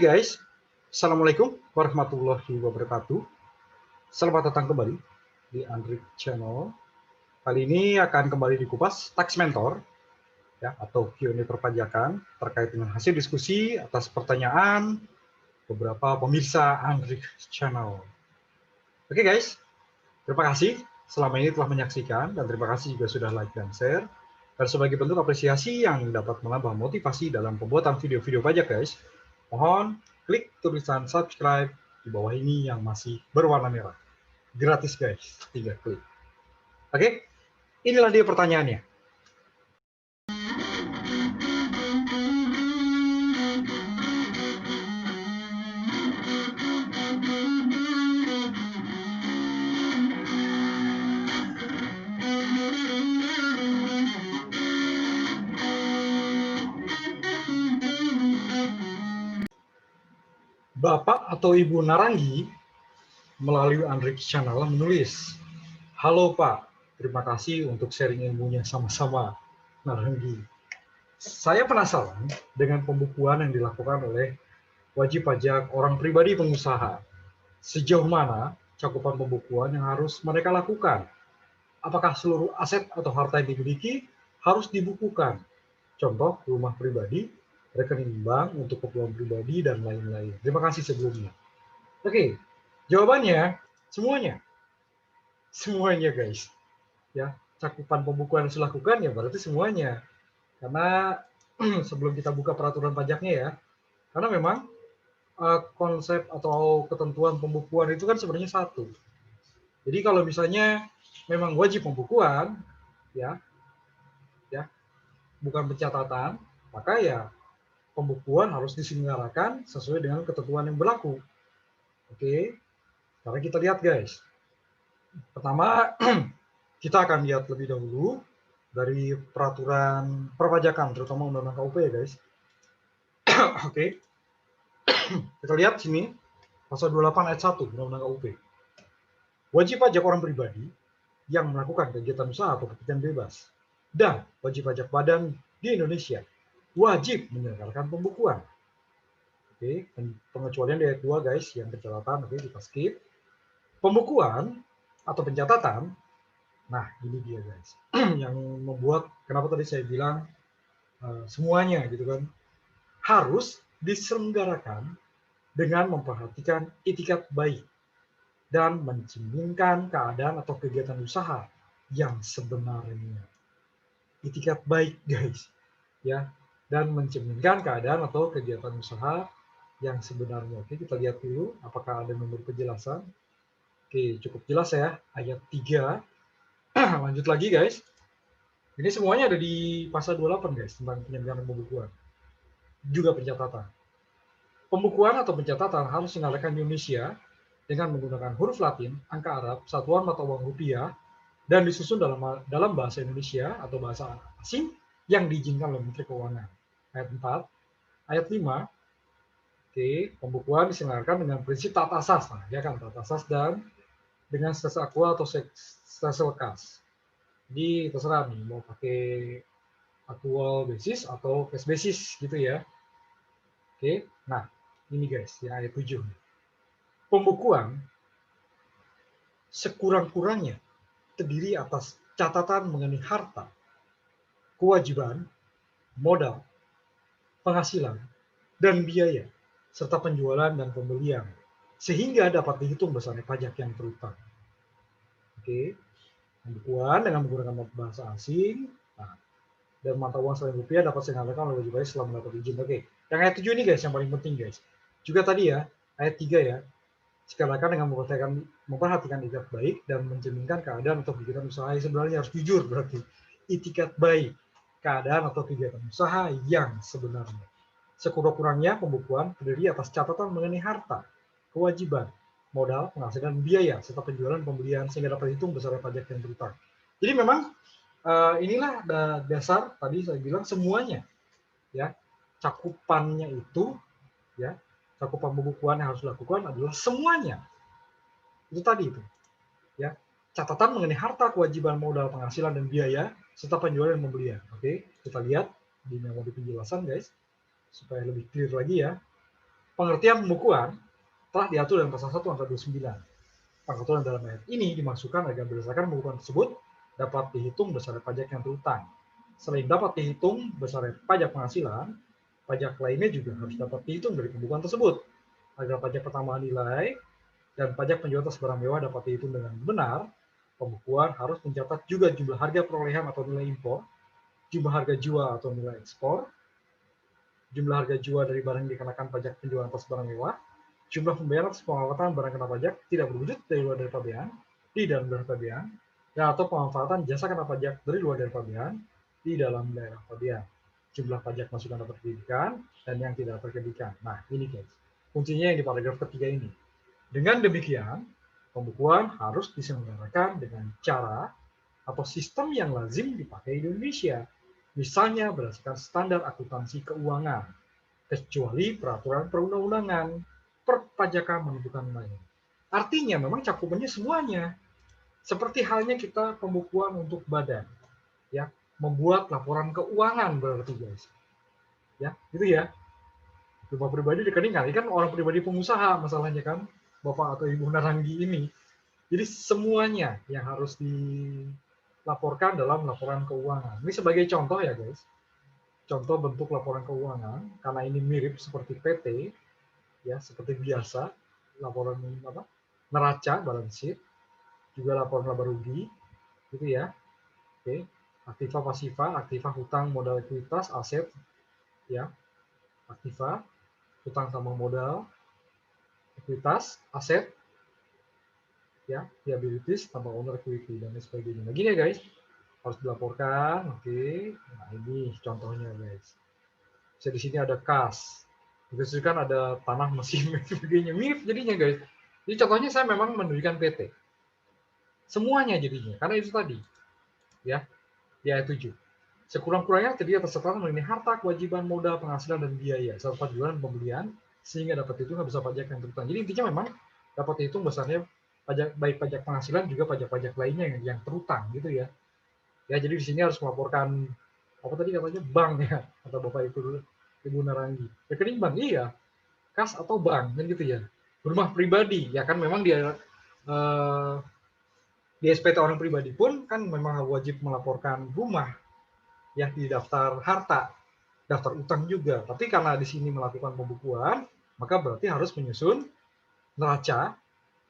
Guys, Assalamualaikum warahmatullahi wabarakatuh. Selamat datang kembali di Andrik Channel. Kali ini akan kembali dikupas Tax Mentor ya, atau Q&A perpajakan terkait dengan hasil diskusi atas pertanyaan beberapa pemirsa Andrik Channel. Oke guys, terima kasih selama ini telah menyaksikan dan terima kasih juga sudah like dan share. Dan sebagai bentuk apresiasi yang dapat menambah motivasi dalam pembuatan video-video pajak guys, mohon klik tulisan subscribe di bawah ini yang masih berwarna merah. Gratis guys, tinggal klik. Oke, inilah dia pertanyaannya. Bapak atau Ibu Narangi melalui Andrik Channel menulis, "Halo Pak, terima kasih untuk sharing ilmunya sama-sama, Narangi. Saya penasaran dengan pembukuan yang dilakukan oleh wajib pajak orang pribadi pengusaha. Sejauh mana cakupan pembukuan yang harus mereka lakukan? Apakah seluruh aset atau harta yang dimiliki harus dibukukan? Contoh, rumah pribadi, rekening bank untuk keperluan pribadi, dan lain-lain. Terima kasih sebelumnya." Oke, jawabannya semuanya. Semuanya guys. Ya, cakupan pembukuan yang harus dilakukan ya berarti semuanya. Karena sebelum kita buka peraturan pajaknya ya, karena memang konsep atau ketentuan pembukuan itu kan sebenarnya satu. Jadi kalau misalnya memang wajib pembukuan, ya, bukan pencatatan, maka ya pembukuan harus diselenggarakan sesuai dengan ketentuan yang berlaku. Oke, sekarang kita lihat guys. Pertama, kita akan lihat lebih dahulu dari peraturan perpajakan, terutama Undang-Undang KUP ya guys. Oke, kita lihat sini pasal 28 ayat 1 Undang-Undang KUP. Wajib pajak orang pribadi yang melakukan kegiatan usaha atau pekerjaan bebas dan wajib pajak badan di Indonesia wajib menyelenggarakan pembukuan. Oke, pengecualian di ayat 2 guys, yang pencatatan, oke kita skip. Pembukuan atau pencatatan, nah ini dia guys, yang membuat kenapa tadi saya bilang semuanya gitu kan, harus diselenggarakan dengan memperhatikan itikat baik dan mencerminkan keadaan atau kegiatan usaha yang sebenarnya. Itikat baik guys, ya, dan mencerminkan keadaan atau kegiatan usaha yang sebenarnya. Oke, kita lihat dulu apakah ada nomor penjelasan. Oke, cukup jelas ya, ayat 3. Lanjut lagi guys. Ini semuanya ada di pasal 28 guys, tentang penyelenggaraan pembukuan. Juga pencatatan. Pembukuan atau pencatatan harus dinyalakan di Indonesia dengan menggunakan huruf Latin, angka Arab, satuan mata uang rupiah, dan disusun dalam bahasa Indonesia atau bahasa asing yang diizinkan oleh Menteri Keuangan. Ayat 4. Ayat 5. Oke, pembukuan diselenggarakan dengan prinsip tata asas. Nah, ya kan, tata asas dan dengan sales aktual atau sales kas. Jadi terserah nih mau pakai aktual basis atau cash basis gitu ya. Oke, nah ini guys ya ayat 7. Pembukuan sekurang-kurangnya terdiri atas catatan mengenai harta, kewajiban, modal, penghasilan, dan biaya, serta penjualan dan pembelian, sehingga dapat dihitung besarnya pajak yang terutang. Oke, pembukuan dengan menggunakan bahasa asing, nah, dan mata uang selain rupiah dapat diselenggarakan oleh wajib pajak setelah mendapat izin. Oke, yang ayat 7 ini guys yang paling penting guys. Juga tadi ya, ayat 3 ya, sekalian dengan memperhatikan itikat baik dan mencerminkan keadaan atau kegiatan usaha yang sebenarnya, harus jujur berarti. Itikat baik, keadaan atau kegiatan usaha yang sebenarnya. Sekurang-kurangnya pembukuan terdiri atas catatan mengenai harta, kewajiban, modal, penghasilan, biaya, serta penjualan pembelian sehingga dapat dihitung besar pajak yang berutang. Jadi memang inilah dasar tadi saya bilang semuanya ya, cakupannya itu ya, cakupan pembukuan yang harus dilakukan adalah semuanya. Itu tadi itu. Ya, catatan mengenai harta, kewajiban, modal, penghasilan, dan biaya serta penjualan dan pembelian. Oke, kita lihat di memo di penjelasan guys supaya lebih clear lagi ya. Pengertian pembukuan telah diatur dalam pasal 1 angka 29. Pengaturan dalam ayat ini dimasukkan agar berdasarkan pembukuan tersebut dapat dihitung besaran pajak yang terutang. Selain dapat dihitung besaran pajak penghasilan, pajak lainnya juga harus dapat dihitung dari pembukuan tersebut. Agar pajak pertambahan nilai dan pajak penjualan atas barang mewah dapat dihitung dengan benar, pembukuan harus mencatat juga jumlah harga perolehan atau nilai impor, jumlah harga jual atau nilai ekspor, jumlah harga jual dari barang yang dikenakan pajak penjualan atas barang mewah, jumlah pembayaran atas pemanfaatan barang kena pajak tidak berwujud dari luar dari pabean, di dalam daerah pabean, dan atau pemanfaatan jasa kena pajak dari luar dari pabean, di dalam daerah pabean. Jumlah pajak masukan dapat dikenakan dan yang tidak dapat dikenakan. Nah, ini guys, kuncinya yang di paragraf ketiga ini. Dengan demikian, pembukuan harus diselenggarakan dengan cara atau sistem yang lazim dipakai di Indonesia. Misalnya berdasarkan standar akuntansi keuangan, kecuali peraturan perundang-undangan, perpajakan menentukan lain. Artinya memang cakupannya semuanya. Seperti halnya kita pembukuan untuk badan, ya, membuat laporan keuangan berarti guys, ya, gitu ya. Rumah pribadi rekening kan orang pribadi pengusaha masalahnya kan, Bapak atau Ibu Naranggi ini. Jadi semuanya yang harus dilaporkan dalam laporan keuangan. Ini sebagai contoh ya guys. Contoh bentuk laporan keuangan, karena ini mirip seperti PT, ya seperti biasa, laporan apa? Neraca, balance sheet, juga laporan laba rugi, gitu ya. Oke, aktiva pasiva, aktiva hutang modal ekuitas, aset, ya, aktiva, hutang sama modal, ekuitas, aset, ya, liabilities tambah owner equity dan lain sebagainya. Nah, gini ya guys, harus dilaporkan, oke. Nah, ini contohnya guys. Bisa di sini ada kas, di kan ada tanah, mesin, dan sebagainya. Mirip jadinya guys. Jadi contohnya saya memang mendirikan PT. Semuanya jadinya, karena itu tadi, ya, di ayat 7. Sekurang-kurangnya terdapat terserta mengenai harta, kewajiban, modal, penghasilan, dan biaya, serta jualan pembelian, sehingga dapat dihitung besar pajak yang terutang. Jadi intinya memang dapat dihitung besarnya pajak, baik pajak penghasilan juga pajak-pajak lainnya yang terutang gitu ya. Ya, jadi di sini harus melaporkan apa tadi katanya bank ya, kata Bapak Ibu Naranggi. Rekening bank iya, kas atau bank kan gitu ya. Rumah pribadi ya kan memang dia di SPT orang pribadi pun kan memang wajib melaporkan rumah ya di daftar harta, daftar utang juga. Tapi karena di sini melakukan pembukuan, maka berarti harus menyusun neraca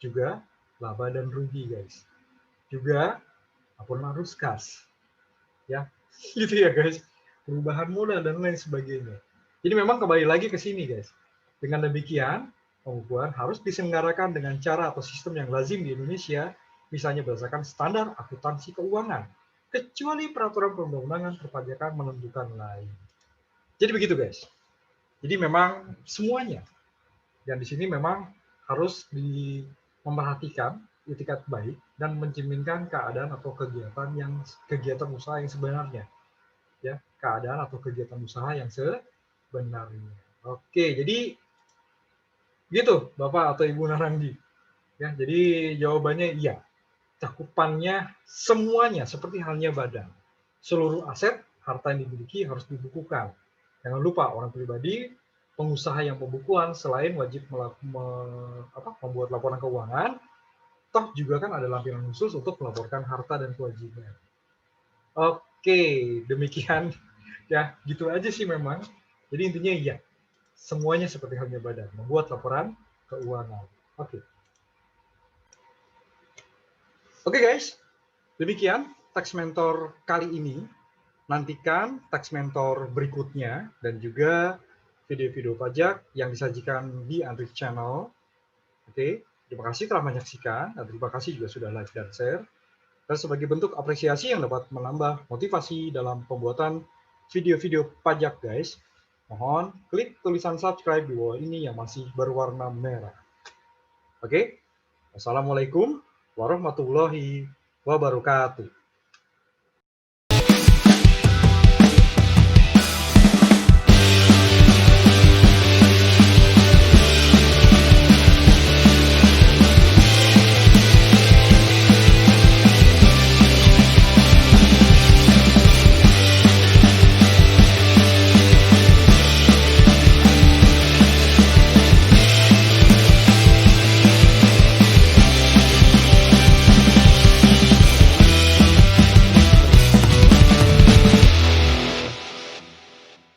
juga laba dan rugi guys. Juga laporan arus kas. Ya, gitu ya guys. Perubahan modal dan lain sebagainya. Jadi memang kembali lagi ke sini guys. Dengan demikian, pembukuan harus diselenggarakan dengan cara atau sistem yang lazim di Indonesia, misalnya berdasarkan standar akuntansi keuangan, kecuali peraturan perundang-undangan perpajakan menentukan lain. Jadi begitu guys. Jadi memang semuanya. Dan di sini memang harus memperhatikan itikat baik dan mencerminkan keadaan atau kegiatan usaha yang sebenarnya. Ya, keadaan atau kegiatan usaha yang sebenarnya. Oke, jadi gitu Bapak atau Ibu Naranggi. Ya, jadi jawabannya iya. Cakupannya semuanya seperti halnya badan. Seluruh aset, harta yang dimiliki harus dibukukan. Jangan lupa orang pribadi, pengusaha yang pembukuan selain wajib membuat laporan keuangan, toh juga kan ada lampiran khusus untuk melaporkan harta dan kewajiban. Oke, demikian ya, gitu aja sih memang. Jadi intinya iya, semuanya seperti halnya badan, membuat laporan keuangan. Oke guys, demikian Tax Mentor kali ini. Nantikan Tax Mentor berikutnya dan juga video-video pajak yang disajikan di Android Channel. Oke, terima kasih telah menyaksikan dan terima kasih juga sudah like dan share. Dan sebagai bentuk apresiasi yang dapat menambah motivasi dalam pembuatan video-video pajak guys, mohon klik tulisan subscribe di bawah ini yang masih berwarna merah. Oke, wassalamualaikum warahmatullahi wabarakatuh.